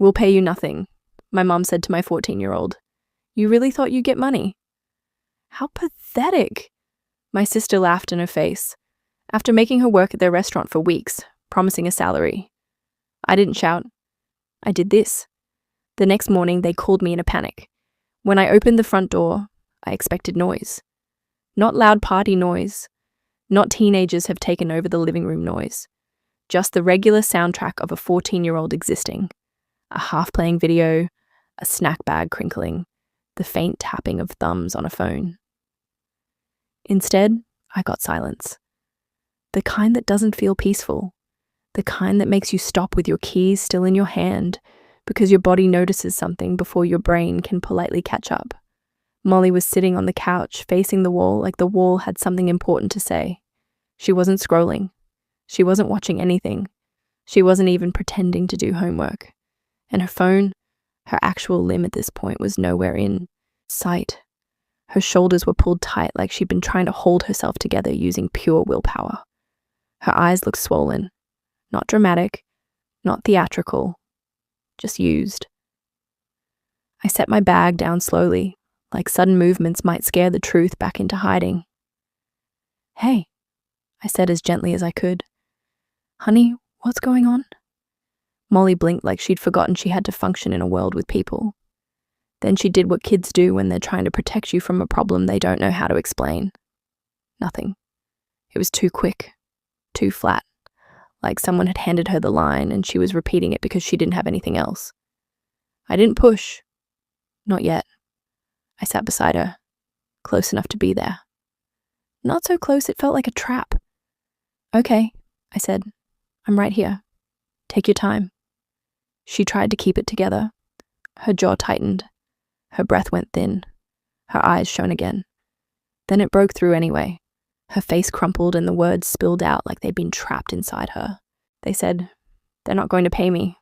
"We'll pay you nothing," my mom said to my 14-year-old. "You really thought you'd get money?" "How pathetic." My sister laughed in her face, after making her work at their restaurant for weeks, promising a salary. I didn't shout. I did this. The next morning, they called me in a panic. When I opened the front door, I expected noise. Not loud party noise. Not teenagers have taken over the living room noise. Just the regular soundtrack of a 14-year-old existing. A half-playing video, a snack bag crinkling, the faint tapping of thumbs on a phone. Instead, I got silence. The kind that doesn't feel peaceful. The kind that makes you stop with your keys still in your hand because your body notices something before your brain can politely catch up. Molly was sitting on the couch, facing the wall like the wall had something important to say. She wasn't scrolling. She wasn't watching anything. She wasn't even pretending to do homework. And her phone, her actual limb at this point, was nowhere in sight. Her shoulders were pulled tight like she'd been trying to hold herself together using pure willpower. Her eyes looked swollen. Not dramatic, not theatrical, just used. I set my bag down slowly, like sudden movements might scare the truth back into hiding. "Hey," I said as gently as I could. "Honey, what's going on?" Molly blinked like she'd forgotten she had to function in a world with people. Then she did what kids do when they're trying to protect you from a problem they don't know how to explain. Nothing. It was too quick, too flat, like someone had handed her the line and she was repeating it because she didn't have anything else. I didn't push. Not yet. I sat beside her, close enough to be there. Not so close it felt like a trap. "Okay," I said. "I'm right here. Take your time." She tried to keep it together. Her jaw tightened. Her breath went thin. Her eyes shone again. Then it broke through anyway. Her face crumpled and the words spilled out like they'd been trapped inside her. They said, "They're not going to pay me."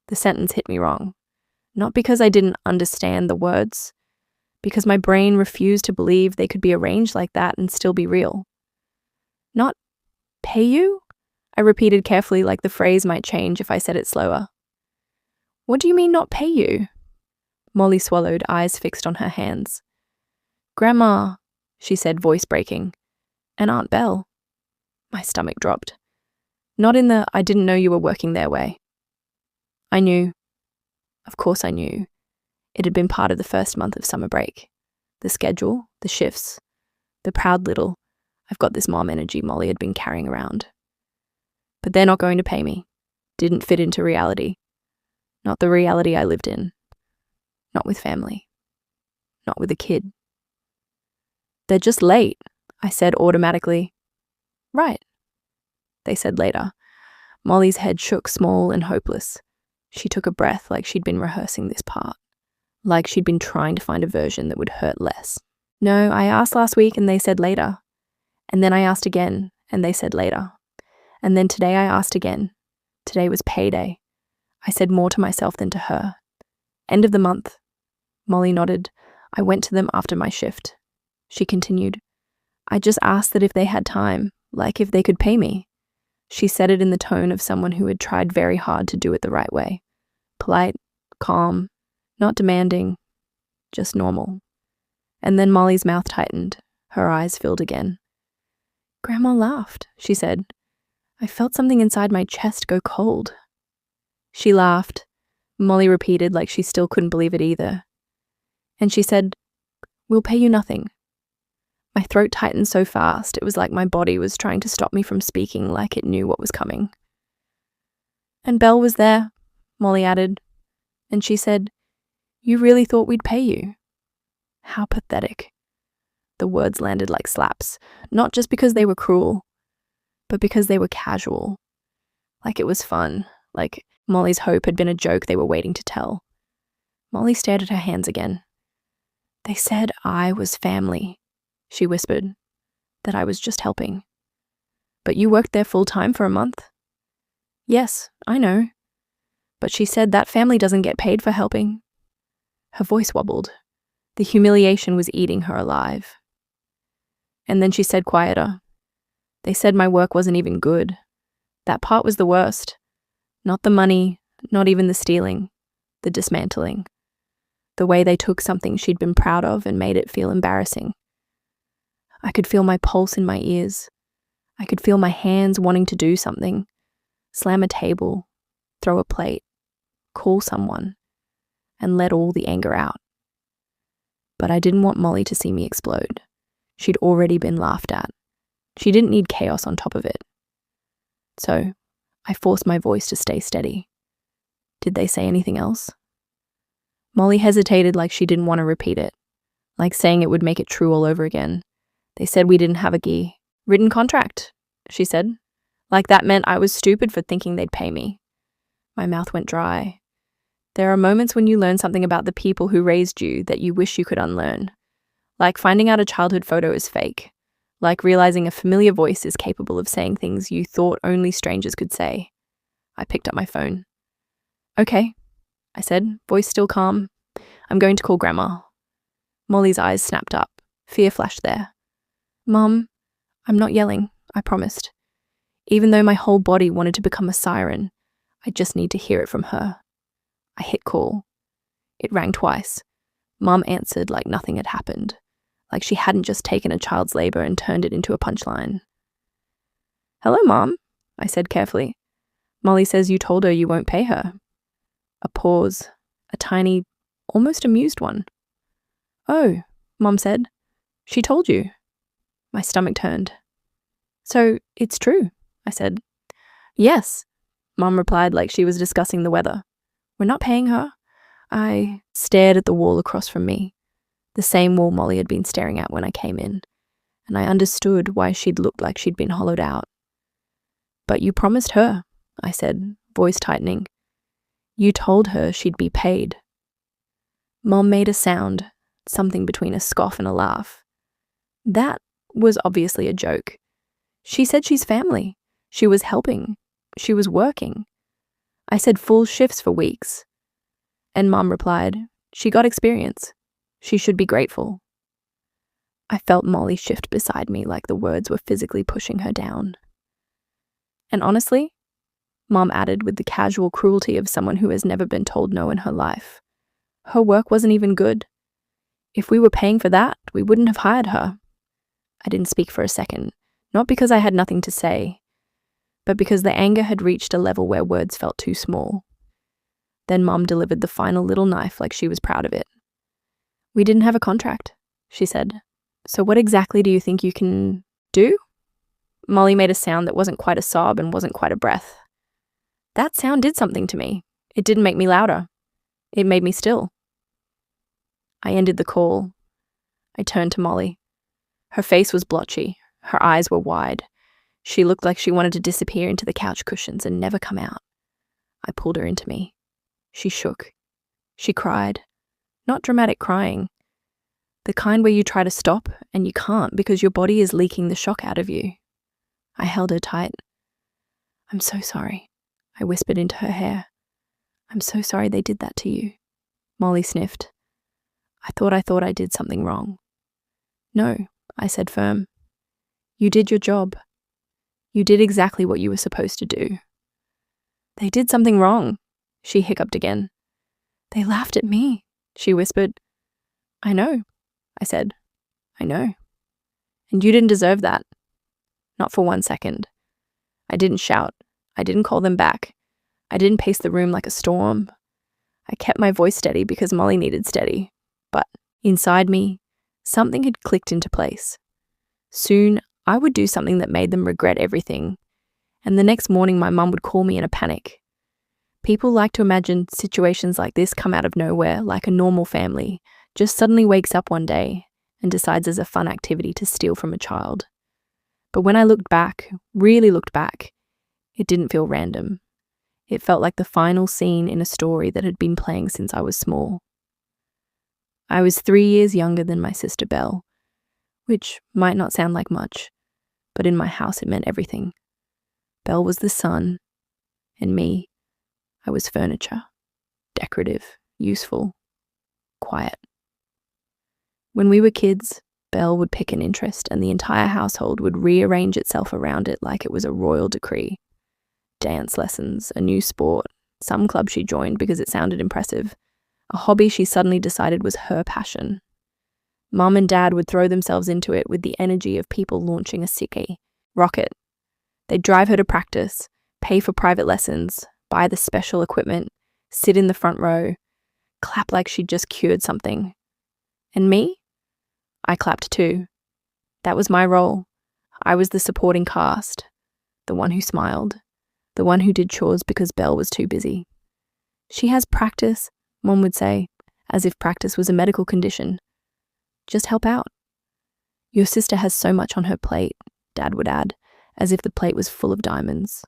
The sentence hit me wrong. Not because I didn't understand the words, because my brain refused to believe they could be arranged like that and still be real. "Not pay you?" I repeated carefully, like the phrase might change if I said it slower. "What do you mean not pay you?" Molly swallowed, eyes fixed on her hands. "Grandma," she said, voice breaking, "and Aunt Belle." My stomach dropped. Not in the "I didn't know you were working their" way. I knew. Of course I knew. It had been part of the first month of summer break. The schedule, the shifts, the proud little "I've got this mom" energy Molly had been carrying around. But they're not going to pay me. Didn't fit into reality. Not the reality I lived in. Not with family. Not with a kid. "They're just late," I said automatically. "Right," they said later. Molly's head shook, small and hopeless. She took a breath like she'd been rehearsing this part. Like she'd been trying to find a version that would hurt less. "No, I asked last week and they said later. And then I asked again and they said later. And then today I asked again. Today was payday." I said more to myself than to her. "End of the month." Molly nodded. "I went to them after my shift." She continued. "I just asked that if they had time, like if they could pay me." She said it in the tone of someone who had tried very hard to do it the right way. Polite, calm, not demanding, just normal. And then Molly's mouth tightened. Her eyes filled again. "Grandma laughed," she said. "I felt something inside my chest go cold." She laughed. Molly repeated like she still couldn't believe it either. And she said, "We'll pay you nothing." My throat tightened so fast, it was like my body was trying to stop me from speaking, like it knew what was coming. "And Belle was there," Molly added. And she said, "You really thought we'd pay you?" How pathetic. The words landed like slaps, not just because they were cruel, but because they were casual. Like it was fun, like Molly's hope had been a joke they were waiting to tell. Molly stared at her hands again. "They said I was family," she whispered, "that I was just helping." "But you worked there full-time for a month?" "Yes, I know. But she said that family doesn't get paid for helping." Her voice wobbled. The humiliation was eating her alive. And then she said quieter, "They said my work wasn't even good. That part was the worst. Not the money, not even the stealing. the dismantling. The way they took something she'd been proud of and made it feel embarrassing. I could feel my pulse in my ears. I could feel my hands wanting to do something. Slam a table, throw a plate, call someone, and let all the anger out. But I didn't want Molly to see me explode. She'd already been laughed at. She didn't need chaos on top of it. So I forced my voice to stay steady. Did they say anything else? Molly hesitated like she didn't want to repeat it, like saying it would make it true all over again. They said we didn't have a written contract, she said. Like that meant I was stupid for thinking they'd pay me. My mouth went dry. There are moments when you learn something about the people who raised you that you wish you could unlearn. Like finding out a childhood photo is fake. Like realizing a familiar voice is capable of saying things you thought only strangers could say. I picked up my phone. Okay, I said, voice still calm. I'm going to call Grandma. Molly's eyes snapped up. Fear flashed there. Mum, I'm not yelling, I promised. Even though my whole body wanted to become a siren, I just need to hear it from her. I hit call. It rang twice. Mum answered like nothing had happened, like she hadn't just taken a child's labor and turned it into a punchline. Hello, Mom, I said carefully. Molly says you told her you won't pay her. A pause, a tiny, almost amused one. Oh, Mom said. She told you. My stomach turned. So it's true, I said. Yes, Mom replied like she was discussing the weather. We're not paying her. I stared at the wall across from me, the same wall Molly had been staring at when I came in, and I understood why she'd looked like she'd been hollowed out. But you promised her, I said, voice tightening. You told her she'd be paid. Mom made a sound, something between a scoff and a laugh. That was obviously a joke. She said she's family. She was helping. She was working. I said full shifts for weeks. And Mom replied, she got experience. She should be grateful. I felt Molly shift beside me like the words were physically pushing her down. And honestly, Mom added with the casual cruelty of someone who has never been told no in her life, her work wasn't even good. If we were paying for that, we wouldn't have hired her. I didn't speak for a second, not because I had nothing to say, but because the anger had reached a level where words felt too small. Then Mom delivered the final little knife like she was proud of it. We didn't have a contract, she said. So what exactly do you think you can do? Molly made a sound that wasn't quite a sob and wasn't quite a breath. That sound did something to me. It didn't make me louder. It made me still. I ended the call. I turned to Molly. Her face was blotchy. Her eyes were wide. She looked like she wanted to disappear into the couch cushions and never come out. I pulled her into me. She shook. She cried. Not dramatic crying. The kind where you try to stop and you can't because your body is leaking the shock out of you. I held her tight. I'm so sorry, I whispered into her hair. I'm so sorry they did that to you. Molly sniffed. I thought I did something wrong. No, I said firm. You did your job. You did exactly what you were supposed to do. They did something wrong, she hiccuped again. They laughed at me, she whispered. I know, I said. I know. And you didn't deserve that. Not for 1 second. I didn't shout. I didn't call them back. I didn't pace the room like a storm. I kept my voice steady because Molly needed steady. But inside me, something had clicked into place. Soon, I would do something that made them regret everything. And the next morning, my mum would call me in a panic. People like to imagine situations like this come out of nowhere, like a normal family just suddenly wakes up one day and decides as a fun activity to steal from a child. But when I looked back, really looked back, it didn't feel random. It felt like the final scene in a story that had been playing since I was small. I was 3 years younger than my sister Belle, which might not sound like much, but in my house it meant everything. Belle was the sun, and me, I was furniture, decorative, useful, quiet. When we were kids, Belle would pick an interest and the entire household would rearrange itself around it like it was a royal decree. Dance lessons, a new sport, some club she joined because it sounded impressive, a hobby she suddenly decided was her passion. Mum and Dad would throw themselves into it with the energy of people launching a sickie rocket. They'd drive her to practice, pay for private lessons, buy the special equipment, sit in the front row, clap like she'd just cured something. And me? I clapped too. That was my role. I was the supporting cast, the one who smiled, the one who did chores because Belle was too busy. She has practice, Mom would say, as if practice was a medical condition. Just help out. Your sister has so much on her plate, Dad would add, as if the plate was full of diamonds.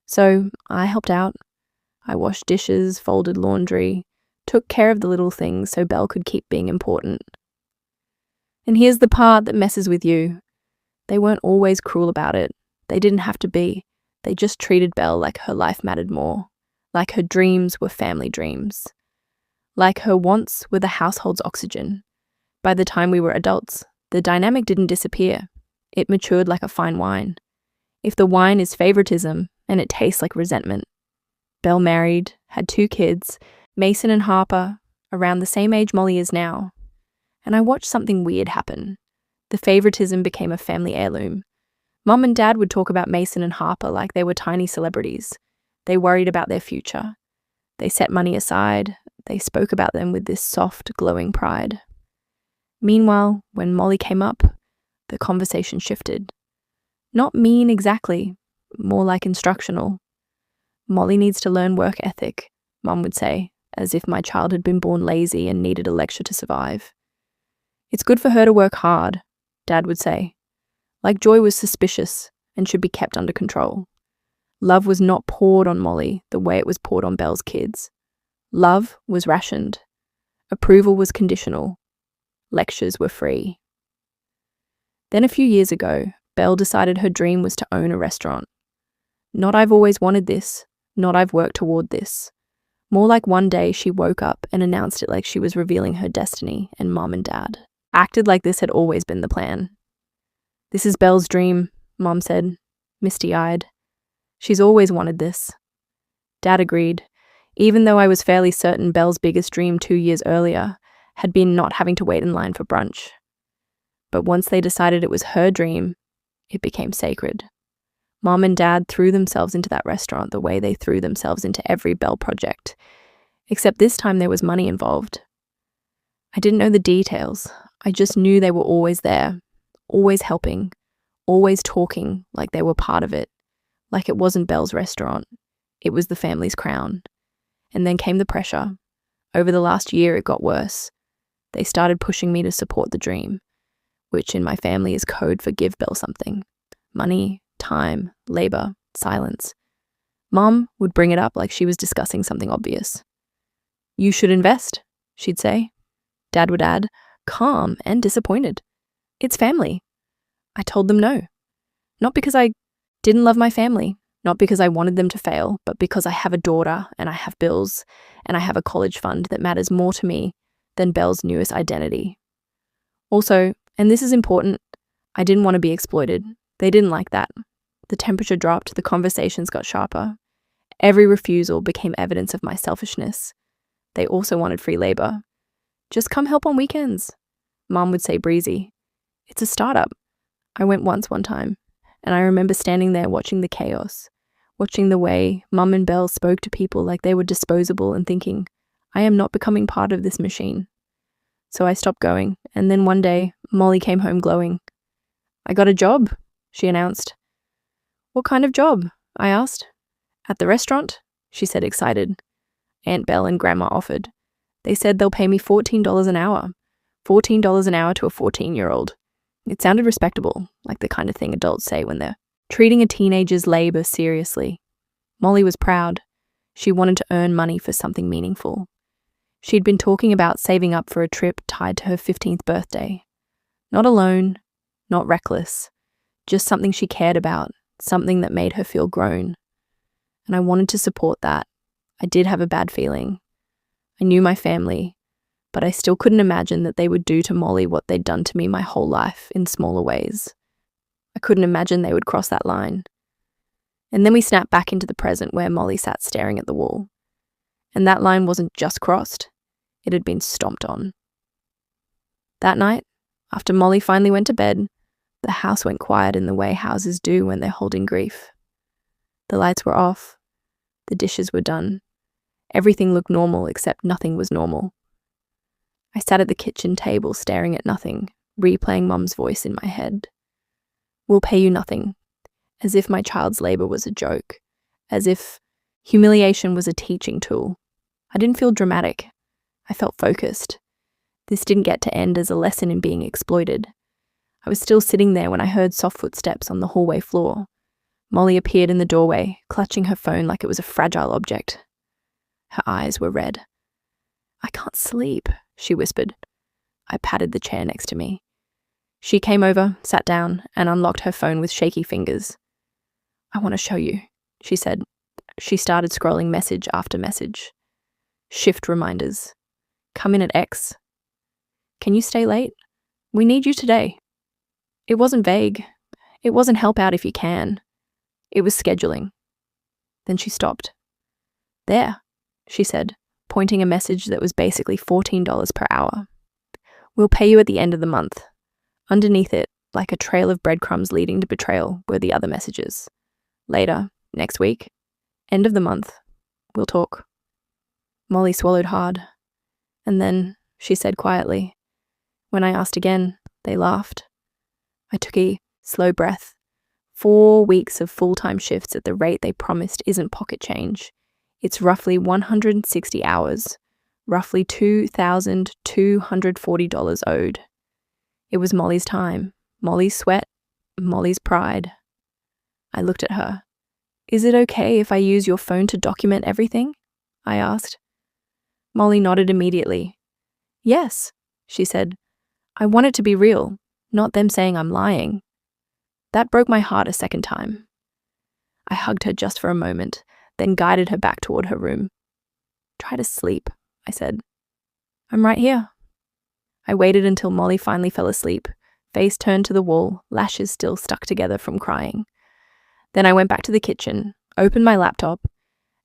So I helped out. I washed dishes, folded laundry, took care of the little things so Belle could keep being important. And here's the part that messes with you. They weren't always cruel about it. They didn't have to be. They just treated Belle like her life mattered more, like her dreams were family dreams, like her wants were the household's oxygen. By the time we were adults, the dynamic didn't disappear. It matured like a fine wine. If the wine is favoritism and it tastes like resentment. Belle married, had 2 kids, Mason and Harper, around the same age Molly is now. And I watched something weird happen. The favoritism became a family heirloom. Mum and Dad would talk about Mason and Harper like they were tiny celebrities. They worried about their future. They set money aside. They spoke about them with this soft, glowing pride. Meanwhile, when Molly came up, the conversation shifted. Not mean exactly, more like instructional. Molly needs to learn work ethic, Mum would say, as if my child had been born lazy and needed a lecture to survive. It's good for her to work hard, Dad would say. Like Joy was suspicious and should be kept under control. Love was not poured on Molly the way it was poured on Belle's kids. Love was rationed. Approval was conditional. Lectures were free. Then a few years ago, Belle decided her dream was to own a restaurant. Not I've always wanted this, not I've worked toward this. More like one day she woke up and announced it like she was revealing her destiny, and Mum and Dad acted like this had always been the plan. This is Belle's dream, Mum said, misty-eyed. She's always wanted this. Dad agreed, even though I was fairly certain Belle's biggest dream 2 years earlier had been not having to wait in line for brunch. But once they decided it was her dream, it became sacred. Mum and Dad threw themselves into that restaurant the way they threw themselves into every Belle project, except this time there was money involved. I didn't know the details. I just knew they were always there, always helping, always talking like they were part of it, like it wasn't Belle's restaurant. It was the family's crown. And then came the pressure. Over the last year, it got worse. They started pushing me to support the dream, which in my family is code for give Belle something. Money, time, labor, silence. Mum would bring it up like she was discussing something obvious. You should invest, she'd say. Dad would add, calm and disappointed. It's family. I told them no. Not because I didn't love my family, not because I wanted them to fail, but because I have a daughter and I have bills and I have a college fund that matters more to me than Belle's newest identity. Also, and this is important, I didn't want to be exploited. They didn't like that. The temperature dropped, the conversations got sharper. Every refusal became evidence of my selfishness. They also wanted free labor. Just come help on weekends, Mum would say breezy. It's a startup. I went once one time, and I remember standing there watching the chaos, watching the way Mum and Belle spoke to people like they were disposable and thinking, I am not becoming part of this machine. So I stopped going, and then one day, Molly came home glowing. I got a job, she announced. What kind of job? I asked. At the restaurant, she said excited. Aunt Belle and Grandma offered. They said they'll pay me $14 an hour. $14 an hour to a 14-year-old. It sounded respectable, like the kind of thing adults say when they're treating a teenager's labor seriously. Molly was proud. She wanted to earn money for something meaningful. She'd been talking about saving up for a trip tied to her 15th birthday. Not alone, not reckless, just something she cared about, something that made her feel grown. And I wanted to support that. I did have a bad feeling. I knew my family, but I still couldn't imagine that they would do to Molly what they'd done to me my whole life in smaller ways. I couldn't imagine they would cross that line. And then we snapped back into the present where Molly sat staring at the wall. And that line wasn't just crossed, it had been stomped on. That night, after Molly finally went to bed, the house went quiet in the way houses do when they're holding grief. The lights were off, the dishes were done. Everything looked normal except nothing was normal. I sat at the kitchen table staring at nothing, replaying Mum's voice in my head. We'll pay you nothing, as if my child's labor was a joke, as if humiliation was a teaching tool. I didn't feel dramatic. I felt focused. This didn't get to end as a lesson in being exploited. I was still sitting there when I heard soft footsteps on the hallway floor. Molly appeared in the doorway, clutching her phone like it was a fragile object. Her eyes were red. "I can't sleep," she whispered. I patted the chair next to me. She came over, sat down, and unlocked her phone with shaky fingers. "I want to show you," she said. She started scrolling message after message. Shift reminders. "Come in at X. Can you stay late? We need you today." It wasn't vague. It wasn't help out if you can. It was scheduling. Then she stopped. "There," she said, pointing a message that was basically $14 per hour. "We'll pay you at the end of the month." Underneath it, like a trail of breadcrumbs leading to betrayal, were the other messages. "Later, next week, end of the month, we'll talk." Molly swallowed hard. And then, she said quietly, when I asked again, they laughed. I took a slow breath. 4 weeks of full-time shifts at the rate they promised isn't pocket change. It's roughly 160 hours, roughly $2,240 owed. It was Molly's time, Molly's sweat, Molly's pride. I looked at her. "Is it okay if I use your phone to document everything?" I asked. Molly nodded immediately. "Yes," she said. "I want it to be real, not them saying I'm lying." That broke my heart a second time. I hugged her just for a moment, then guided her back toward her room. "Try to sleep," I said. "I'm right here." I waited until Molly finally fell asleep, face turned to the wall, lashes still stuck together from crying. Then I went back to the kitchen, opened my laptop,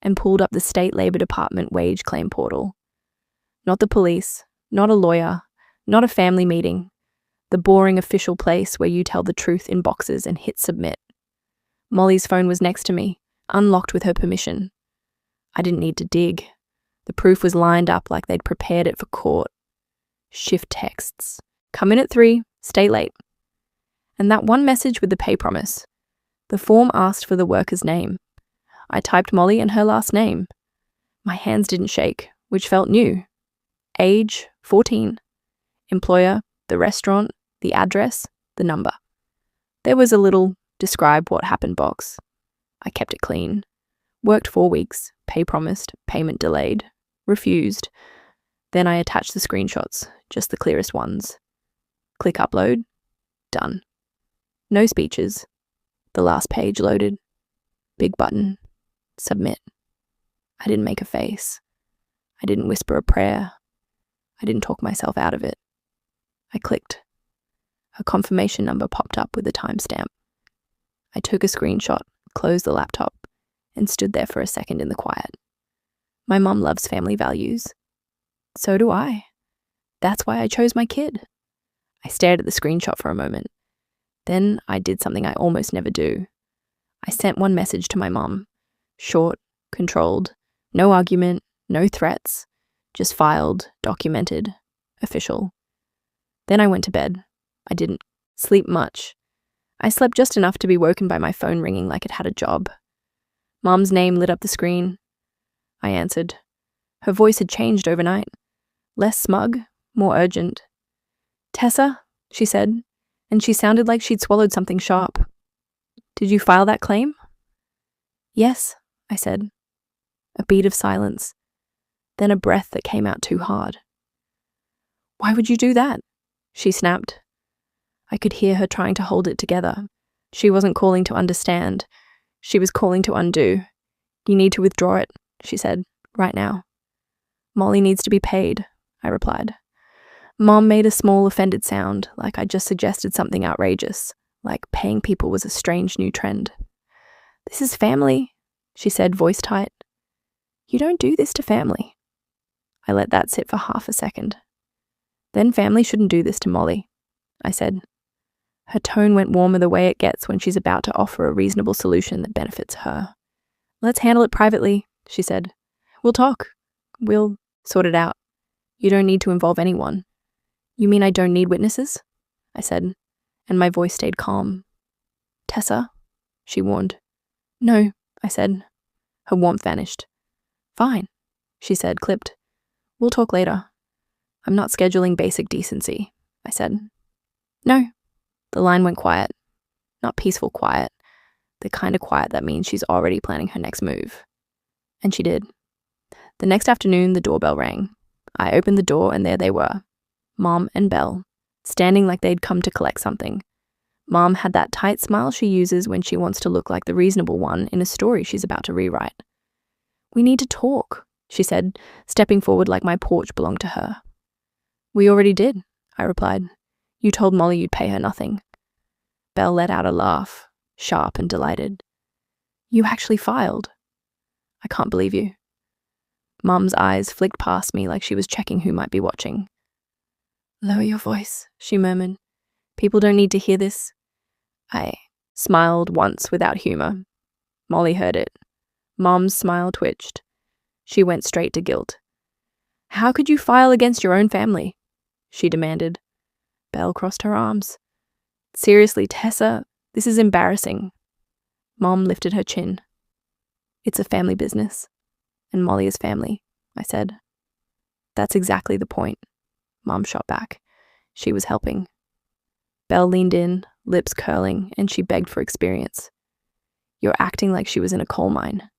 and pulled up the State Labor Department wage claim portal. Not the police, not a lawyer, not a family meeting. The boring official place where you tell the truth in boxes and hit submit. Molly's phone was next to me, unlocked with her permission. I didn't need to dig. The proof was lined up like they'd prepared it for court. Shift texts. "Come in at 3, stay late." And that one message with the pay promise. The form asked for the worker's name. I typed Molly and her last name. My hands didn't shake, which felt new. Age, 14. Employer, the restaurant, the address, the number. There was a little describe what happened box. I kept it clean. Worked 4 weeks, pay promised, payment delayed, refused. Then I attached the screenshots, just the clearest ones. Click upload. Done. No speeches. The last page loaded. Big button. Submit. I didn't make a face. I didn't whisper a prayer. I didn't talk myself out of it. I clicked. A confirmation number popped up with a timestamp. I took a screenshot, closed the laptop, and stood there for a second in the quiet. My mum loves family values. So do I. That's why I chose my kid. I stared at the screenshot for a moment. Then I did something I almost never do. I sent one message to my mum. Short, controlled, no argument, no threats, just filed, documented, official. Then I went to bed. I didn't sleep much. I slept just enough to be woken by my phone ringing like it had a job. Mum's name lit up the screen. I answered. Her voice had changed overnight. Less smug, more urgent. "Tessa," she said, and she sounded like she'd swallowed something sharp. "Did you file that claim?" "Yes," I said. A beat of silence, then a breath that came out too hard. "Why would you do that?" she snapped. I could hear her trying to hold it together. She wasn't calling to understand. She was calling to undo. "You need to withdraw it," she said, "right now." "Molly needs to be paid," I replied. Mom made a small offended sound, like I just suggested something outrageous, like paying people was a strange new trend. This is family, she said, voice tight. You don't do this to family. I let that sit for half a second. Then family shouldn't do this to Molly, I said. Her tone went warmer the way it gets when she's about to offer a reasonable solution that benefits her. Let's handle it privately, she said. We'll talk. We'll sort it out. You don't need to involve anyone. You mean I don't need witnesses? I said, and my voice stayed calm. Tessa, she warned. No, I said. Her warmth vanished. Fine, she said, clipped. We'll talk later. I'm not scheduling basic decency, I said. No. The line went quiet. Not peaceful quiet. The kind of quiet that means she's already planning her next move. And she did. The next afternoon, the doorbell rang. I opened the door and there they were, Mom and Belle, standing like they'd come to collect something. Mom had that tight smile she uses when she wants to look like the reasonable one in a story she's about to rewrite. We need to talk, she said, stepping forward like my porch belonged to her. We already did, I replied. You told Molly you'd pay her nothing. Belle let out a laugh, sharp and delighted. You actually filed. I can't believe you. Mum's eyes flicked past me like she was checking who might be watching. Lower your voice, she murmured. People don't need to hear this. I smiled once without humor. Molly heard it. Mom's smile twitched. She went straight to guilt. How could you file against your own family? She demanded. Belle crossed her arms. Seriously, Tessa, this is embarrassing. Mom lifted her chin. It's a family business. And Molly is family, I said. That's exactly the point. Mom shot back. She was helping. Belle leaned in, lips curling, and she begged for experience. You're acting like she was in a coal mine.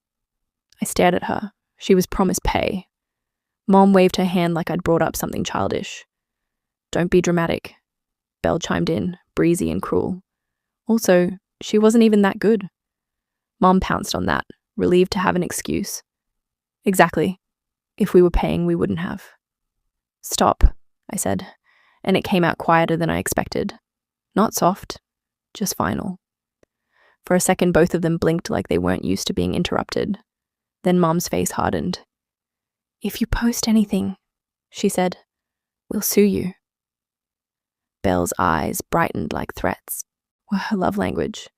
I stared at her. She was promised pay. Mom waved her hand like I'd brought up something childish. Don't be dramatic. Belle chimed in, breezy and cruel. Also, she wasn't even that good. Mom pounced on that, relieved to have an excuse. Exactly. If we were paying, we wouldn't have. Stop, I said, and it came out quieter than I expected. Not soft, just final. For a second, both of them blinked like they weren't used to being interrupted. Then Mom's face hardened. If you post anything, she said, we'll sue you. Belle's eyes brightened like threats. Were her love language.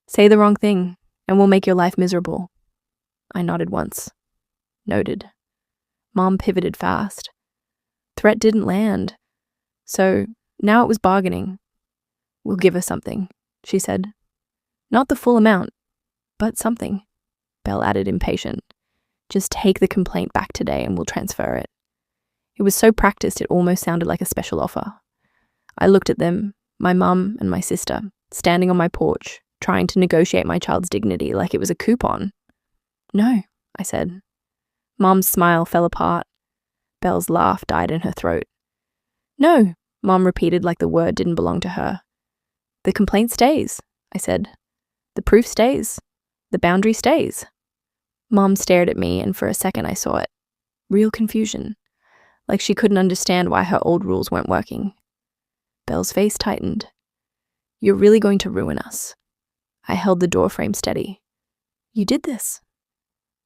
Say the wrong thing, and we'll make your life miserable. I nodded once. Noted. Mom pivoted fast. Threat didn't land. So now it was bargaining. We'll give her something, she said. Not the full amount, but something. Belle added, impatient. Just take the complaint back today and we'll transfer it. It was so practiced it almost sounded like a special offer. I looked at them, my mum and my sister, standing on my porch, trying to negotiate my child's dignity like it was a coupon. No, I said. Mom's smile fell apart. Belle's laugh died in her throat. No, Mom repeated like the word didn't belong to her. The complaint stays, I said. The proof stays. The boundary stays. Mom stared at me, and for a second I saw it. Real confusion. Like she couldn't understand why her old rules weren't working. Belle's face tightened. You're really going to ruin us. I held the door frame steady. You did this.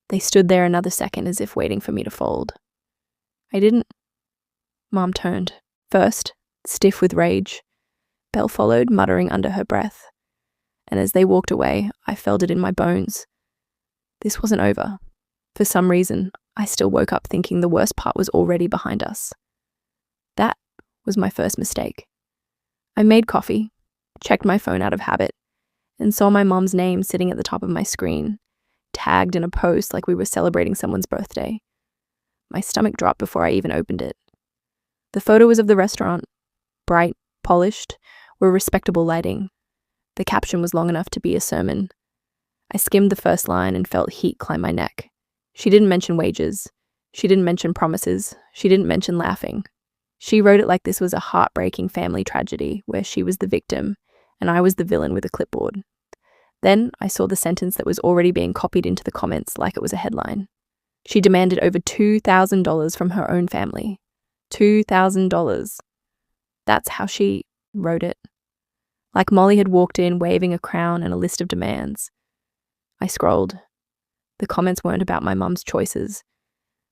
They stood there another second as if waiting for me to fold. I didn't. Mom turned. First, stiff with rage. Belle followed, muttering under her breath. And as they walked away, I felt it in my bones. This wasn't over. For some reason, I still woke up thinking the worst part was already behind us. That was my first mistake. I made coffee, checked my phone out of habit, and saw my mom's name sitting at the top of my screen, tagged in a post like we were celebrating someone's birthday. My stomach dropped before I even opened it. The photo was of the restaurant, bright, polished, with respectable lighting. The caption was long enough to be a sermon. I skimmed the first line and felt heat climb my neck. She didn't mention wages. She didn't mention promises. She didn't mention laughing. She wrote it like this was a heartbreaking family tragedy where she was the victim and I was the villain with a clipboard. Then I saw the sentence that was already being copied into the comments like it was a headline. She demanded over $2,000 from her own family. $2,000. That's how she wrote it. Like Molly had walked in waving a crown and a list of demands. I scrolled. The comments weren't about my mum's choices.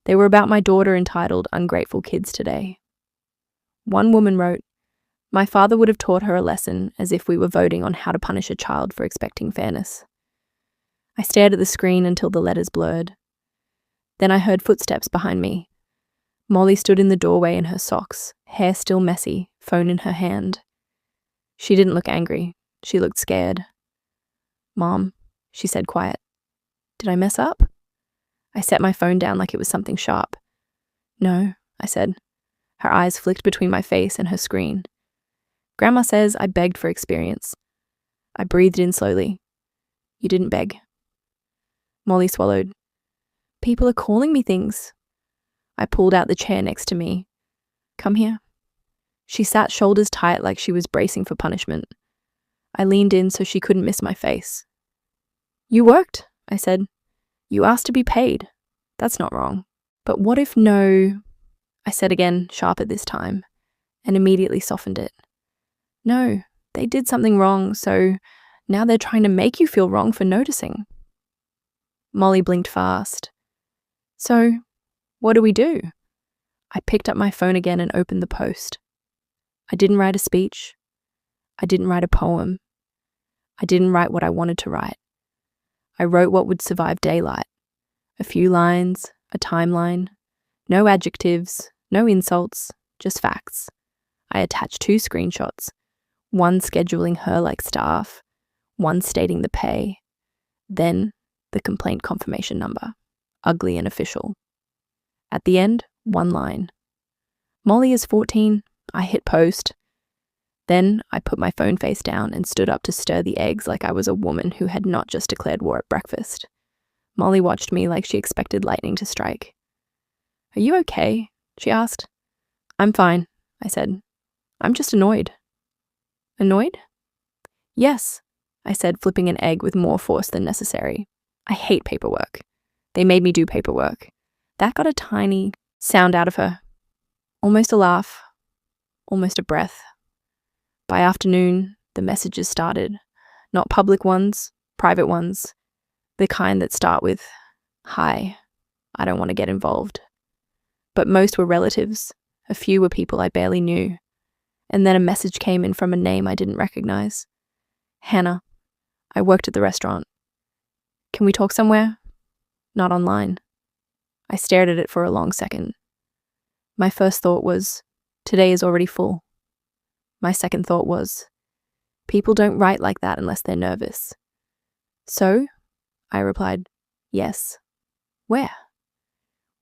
They were about my daughter entitled Ungrateful Kids Today. One woman wrote, "My father would have taught her a lesson as if we were voting on how to punish a child for expecting fairness." I stared at the screen until the letters blurred. Then I heard footsteps behind me. Molly stood in the doorway in her socks, hair still messy, phone in her hand. She didn't look angry. She looked scared. "Mom," she said quiet. "Did I mess up?" I set my phone down like it was something sharp. "No," I said. Her eyes flicked between my face and her screen. "Grandma says I begged for experience." I breathed in slowly. "You didn't beg." Molly swallowed. "People are calling me things." I pulled out the chair next to me. "Come here." She sat shoulders tight like she was bracing for punishment. I leaned in so she couldn't miss my face. "You worked," I said. "You asked to be paid. That's not wrong. But what if no," I said again, sharp at this time, and immediately softened it. "No, they did something wrong, so now they're trying to make you feel wrong for noticing." Molly blinked fast. "So, what do we do?" I picked up my phone again and opened the post. I didn't write a speech. I didn't write a poem. I didn't write what I wanted to write. I wrote what would survive daylight. A few lines, a timeline. No adjectives, no insults, just facts. I attached 2 screenshots, one scheduling her like staff, one stating the pay, then the complaint confirmation number, ugly and official. At the end, 1 line. "Molly is 14, I hit post." Then I put my phone face down and stood up to stir the eggs like I was a woman who had not just declared war at breakfast. Molly watched me like she expected lightning to strike. "Are you okay?" she asked. "I'm fine," I said. "I'm just annoyed." "Annoyed?" "Yes," I said, flipping an egg with more force than necessary. "I hate paperwork. They made me do paperwork." That got a tiny sound out of her. Almost a laugh. Almost a breath. By afternoon, the messages started. Not public ones, private ones. The kind that start with, "Hi, I don't want to get involved." But most were relatives. A few were people I barely knew. And then a message came in from a name I didn't recognize. "Hannah, I worked at the restaurant. Can we talk somewhere? Not online." I stared at it for a long second. My first thought was, today is already full. My second thought was, people don't write like that unless they're nervous. "So?" I replied, "Yes." "Where?"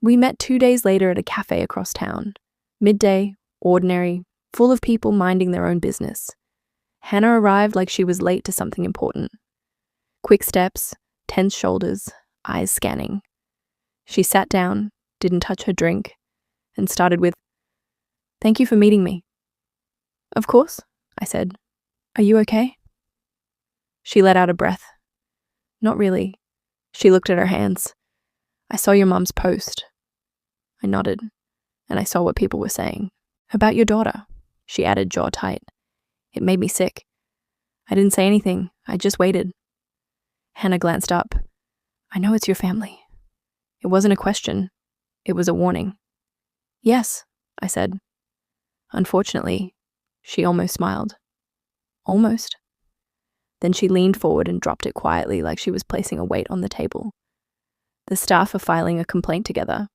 We met 2 days later at a cafe across town. Midday, ordinary, full of people minding their own business. Hannah arrived like she was late to something important. Quick steps, tense shoulders, eyes scanning. She sat down, didn't touch her drink, and started with, "Thank you for meeting me." "Of course," I said. "Are you okay?" She let out a breath. "Not really." She looked at her hands. "I saw your mum's post." I nodded, and I saw what people were saying. "About your daughter," she added, jaw tight. It made me sick. I didn't say anything. I just waited. Hannah glanced up. "I know it's your family." It wasn't a question. It was a warning. "Yes," I said. Unfortunately, she almost smiled. Almost. Then she leaned forward and dropped it quietly like she was placing a weight on the table. "The staff are filing a complaint together."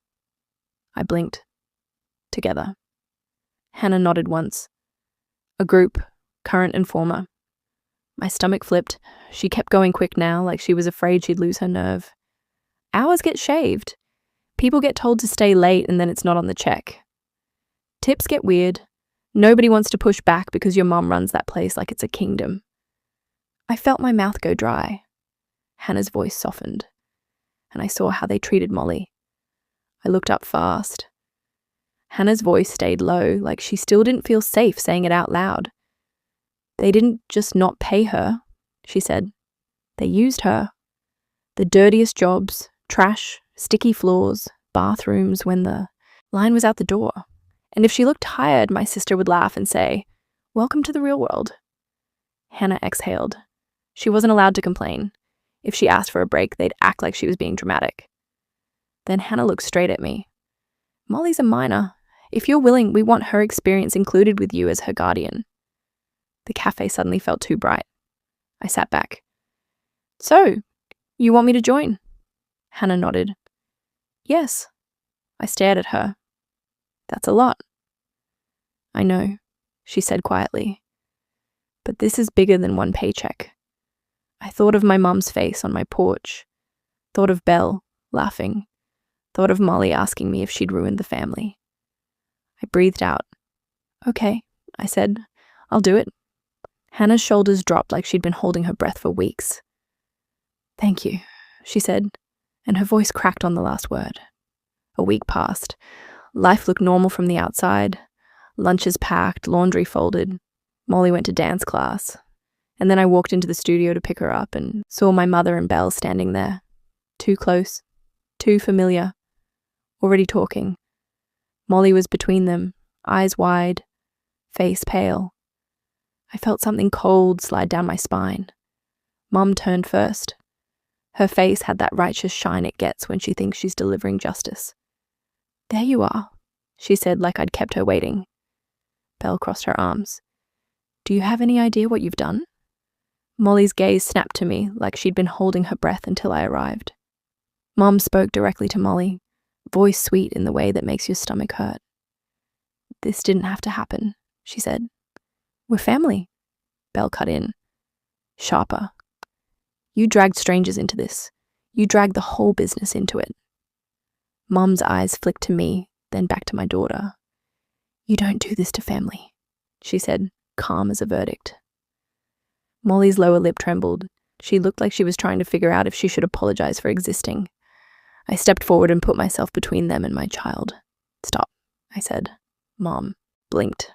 I blinked. "Together." Hannah nodded once. "A group, current and former." My stomach flipped. She kept going quick now, like she was afraid she'd lose her nerve. "Hours get shaved. People get told to stay late and then it's not on the check. Tips get weird. Nobody wants to push back because your mom runs that place like it's a kingdom." I felt my mouth go dry. Hannah's voice softened, and I saw how they treated Molly. I looked up fast. Hannah's voice stayed low, like she still didn't feel safe saying it out loud. "They didn't just not pay her," she said. "They used her. The dirtiest jobs, trash, sticky floors, bathrooms when the line was out the door. And if she looked tired, my sister would laugh and say, 'Welcome to the real world.'" Hannah exhaled. She wasn't allowed to complain. If she asked for a break, they'd act like she was being dramatic. Then Hannah looked straight at me. Molly's a minor. If you're willing, we want her experience included with you as her guardian. The cafe suddenly felt too bright. I sat back. So, you want me to join? Hannah nodded. Yes. I stared at her. That's a lot. I know, she said quietly. But this is bigger than one paycheck. I thought of my mum's face on my porch, thought of Belle laughing, thought of Molly asking me if she'd ruined the family. I breathed out. Okay, I said. I'll do it. Hannah's shoulders dropped like she'd been holding her breath for weeks. Thank you, she said, and her voice cracked on the last word. A week passed. Life looked normal from the outside. Lunches packed, laundry folded. Molly went to dance class. And then I walked into the studio to pick her up and saw my mother and Belle standing there. Too close. Too familiar. Already talking. Molly was between them, eyes wide, face pale. I felt something cold slide down my spine. Mum turned first. Her face had that righteous shine it gets when she thinks she's delivering justice. There you are, she said like I'd kept her waiting. Belle crossed her arms. Do you have any idea what you've done? Molly's gaze snapped to me like she'd been holding her breath until I arrived. Mum spoke directly to Molly, voice sweet in the way that makes your stomach hurt. This didn't have to happen, she said. We're family. Belle cut in. Sharper. You dragged strangers into this. You dragged the whole business into it. Mum's eyes flicked to me, then back to my daughter. You don't do this to family, she said, calm as a verdict. Molly's lower lip trembled. She looked like she was trying to figure out if she should apologize for existing. I stepped forward and put myself between them and my child. Stop, I said. Mom blinked,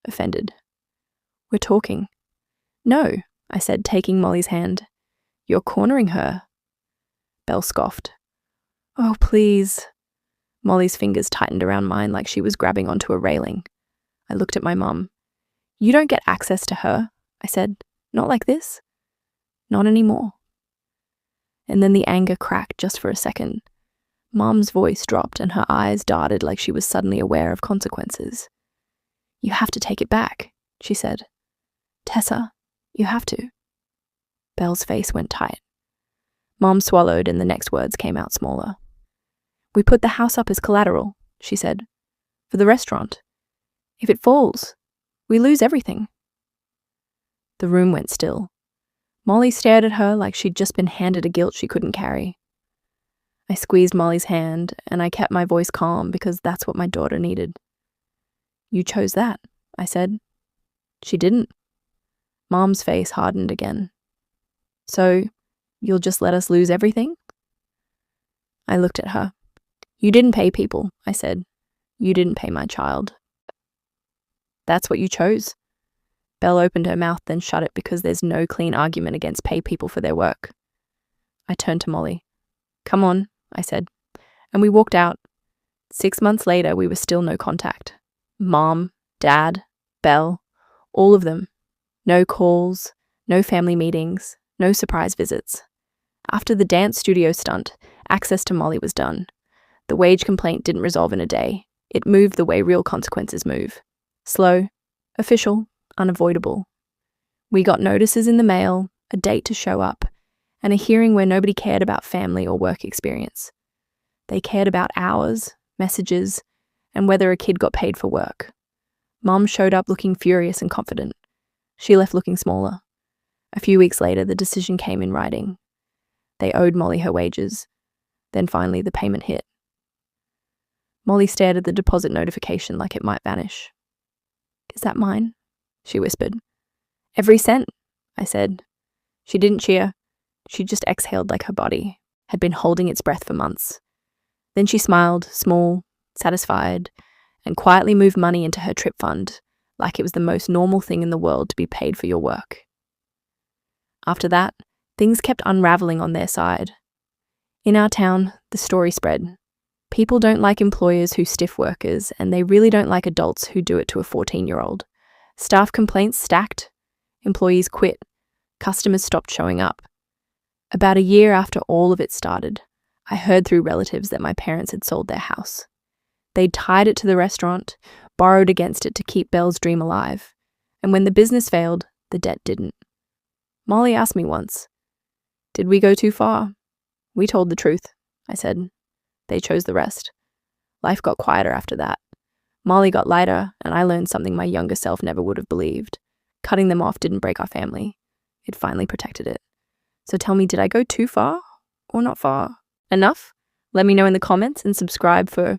offended. We're talking. No, I said, taking Molly's hand. You're cornering her. Belle scoffed. Oh, please. Molly's fingers tightened around mine like she was grabbing onto a railing. I looked at my mum. You don't get access to her, I said. Not like this. Not anymore. And then the anger cracked just for a second. Mum's voice dropped and her eyes darted like she was suddenly aware of consequences. You have to take it back, she said. Tessa, you have to. Belle's face went tight. Mom swallowed and the next words came out smaller. We put the house up as collateral, she said, for the restaurant. If it falls, we lose everything. The room went still. Molly stared at her like she'd just been handed a guilt she couldn't carry. I squeezed Molly's hand and I kept my voice calm because that's what my daughter needed. You chose that, I said. She didn't. Mom's face hardened again. So, you'll just let us lose everything? I looked at her. You didn't pay people, I said. You didn't pay my child. That's what you chose. Belle opened her mouth, then shut it because there's no clean argument against pay people for their work. I turned to Molly. Come on, I said. And we walked out. 6 months later, we were still no contact. Mom, Dad, Belle, all of them. No calls, no family meetings, no surprise visits. After the dance studio stunt, access to Molly was done. The wage complaint didn't resolve in a day. It moved the way real consequences move. Slow, official, unavoidable. We got notices in the mail, a date to show up, and a hearing where nobody cared about family or work experience. They cared about hours, messages, and whether a kid got paid for work. Mom showed up looking furious and confident. She left looking smaller. A few weeks later, the decision came in writing. They owed Molly her wages. Then finally, the payment hit. Molly stared at the deposit notification like it might vanish. Is that mine? She whispered. Every cent, I said. She didn't cheer. She just exhaled like her body had been holding its breath for months. Then she smiled, small, satisfied, and quietly moved money into her trip fund, like it was the most normal thing in the world to be paid for your work. After that, things kept unraveling on their side. In our town, the story spread. People don't like employers who stiff workers, and they really don't like adults who do it to a 14-year-old. Staff complaints stacked. Employees quit. Customers stopped showing up. About a year after all of it started, I heard through relatives that my parents had sold their house. They'd tied it to the restaurant, borrowed against it to keep Belle's dream alive, and when the business failed, the debt didn't. Molly asked me once, "Did we go too far?" "We told the truth," I said. "They chose the rest." Life got quieter after that. Molly got lighter, and I learned something my younger self never would have believed. Cutting them off didn't break our family. It finally protected it. So tell me, did I go too far or not far enough? Let me know in the comments and subscribe for